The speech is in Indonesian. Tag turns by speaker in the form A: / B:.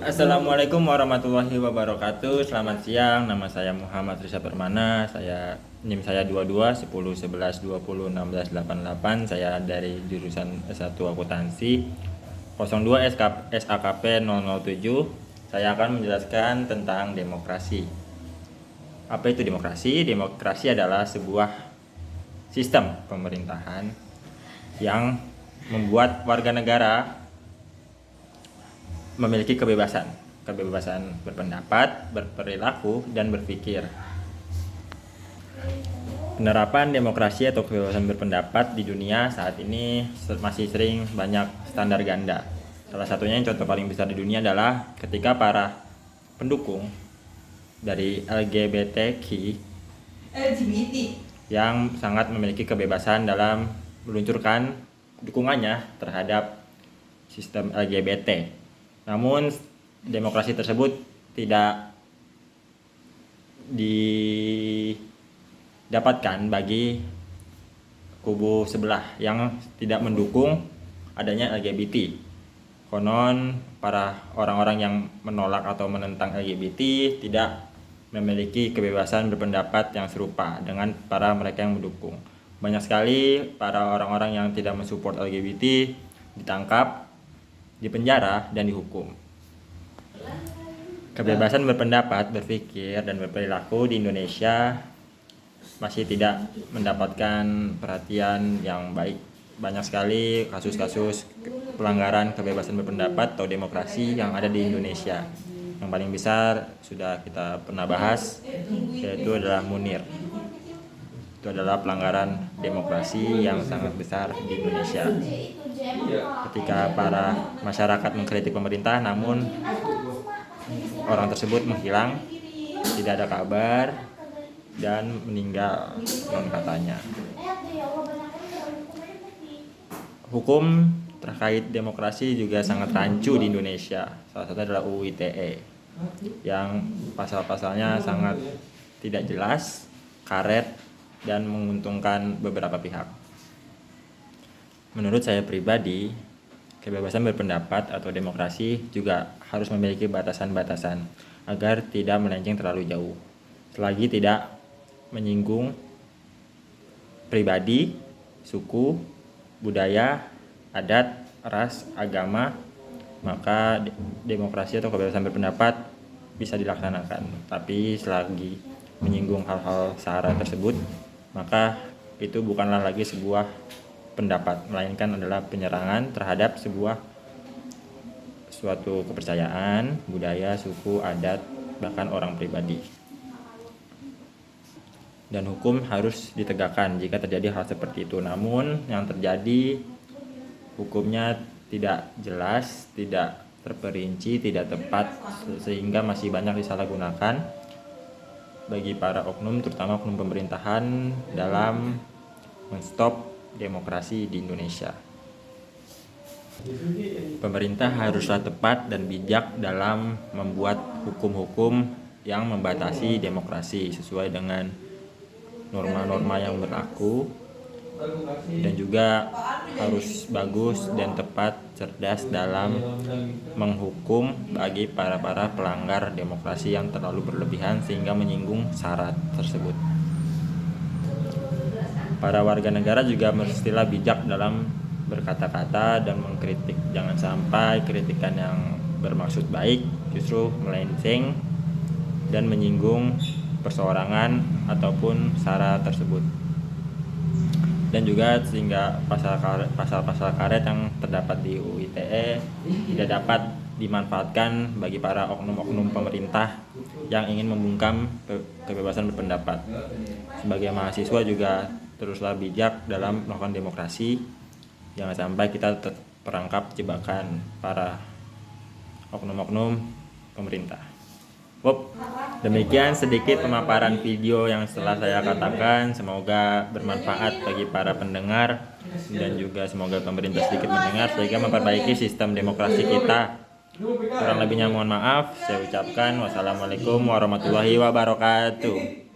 A: Assalamualaikum warahmatullahi wabarakatuh. Selamat siang. Nama saya Muhammad Risa Permana. NIM saya 22 10 11 20 16 88. Saya dari jurusan S1 Akuntansi 02 SAKP 007. Saya akan menjelaskan tentang demokrasi. Apa itu demokrasi? Demokrasi adalah sebuah sistem pemerintahan yang membuat warga negara memiliki kebebasan berpendapat, berperilaku, dan berpikir. Penerapan demokrasi atau kebebasan berpendapat di dunia saat ini masih sering banyak standar ganda. Salah satunya yang contoh paling besar di dunia adalah ketika para pendukung dari LGBT yang sangat memiliki kebebasan dalam meluncurkan dukungannya terhadap sistem LGBT. Namun demokrasi tersebut tidak didapatkan bagi kubu sebelah yang tidak mendukung adanya LGBT. Konon para orang-orang yang menolak atau menentang LGBT tidak memiliki kebebasan berpendapat yang serupa dengan para mereka yang mendukung. Banyak sekali para orang-orang yang tidak mensupport LGBT ditangkap, dipenjara, dan dihukum. Kebebasan berpendapat, berpikir, dan berperilaku di Indonesia masih tidak mendapatkan perhatian yang baik. Banyak sekali kasus-kasus pelanggaran kebebasan berpendapat atau demokrasi yang ada di Indonesia. Yang paling besar sudah kita pernah bahas, yaitu adalah Munir. Itu adalah pelanggaran demokrasi yang sangat besar di Indonesia. Ketika para masyarakat mengkritik pemerintah, namun orang tersebut menghilang, tidak ada kabar, dan meninggal katanya. Hukum terkait demokrasi juga sangat rancu di Indonesia. Salah satunya adalah UU ITE yang pasal-pasalnya sangat tidak jelas, karet, dan menguntungkan beberapa pihak. Menurut saya pribadi, kebebasan berpendapat atau demokrasi juga harus memiliki batasan-batasan agar tidak melenceng terlalu jauh. Selagi tidak menyinggung pribadi, suku, budaya, adat, ras, agama, maka demokrasi atau kebebasan berpendapat bisa dilaksanakan. Tapi selagi menyinggung hal-hal sara tersebut, maka itu bukanlah lagi sebuah pendapat, melainkan adalah penyerangan terhadap suatu kepercayaan, budaya, suku, adat, bahkan orang pribadi. Dan hukum harus ditegakkan jika terjadi hal seperti itu. Namun yang terjadi hukumnya tidak jelas, tidak terperinci, tidak tepat, sehingga masih banyak disalahgunakan bagi para oknum, terutama oknum pemerintahan dalam menstop demokrasi di Indonesia. Pemerintah haruslah tepat dan bijak dalam membuat hukum-hukum yang membatasi demokrasi sesuai dengan norma-norma yang berlaku, dan juga harus bagus dan tepat, cerdas dalam menghukum bagi para pelanggar demokrasi yang terlalu berlebihan sehingga menyinggung syarat tersebut. Para warga negara juga mestilah bijak dalam berkata-kata dan mengkritik. Jangan sampai kritikan yang bermaksud baik justru melenceng dan menyinggung perseorangan ataupun sara tersebut. Dan juga sehingga pasal-pasal karet yang terdapat di UU ITE tidak dapat dimanfaatkan bagi para oknum-oknum pemerintah yang ingin membungkam kebebasan berpendapat. Sebagai mahasiswa juga teruslah bijak dalam melakukan demokrasi. Jangan sampai kita terperangkap jebakan para oknum-oknum pemerintah. Demikian sedikit pemaparan video yang setelah saya katakan. Semoga bermanfaat bagi para pendengar dan juga semoga pemerintah sedikit mendengar sehingga memperbaiki sistem demokrasi kita. Kurang lebihnya mohon maaf. Saya ucapkan wassalamualaikum warahmatullahi wabarakatuh.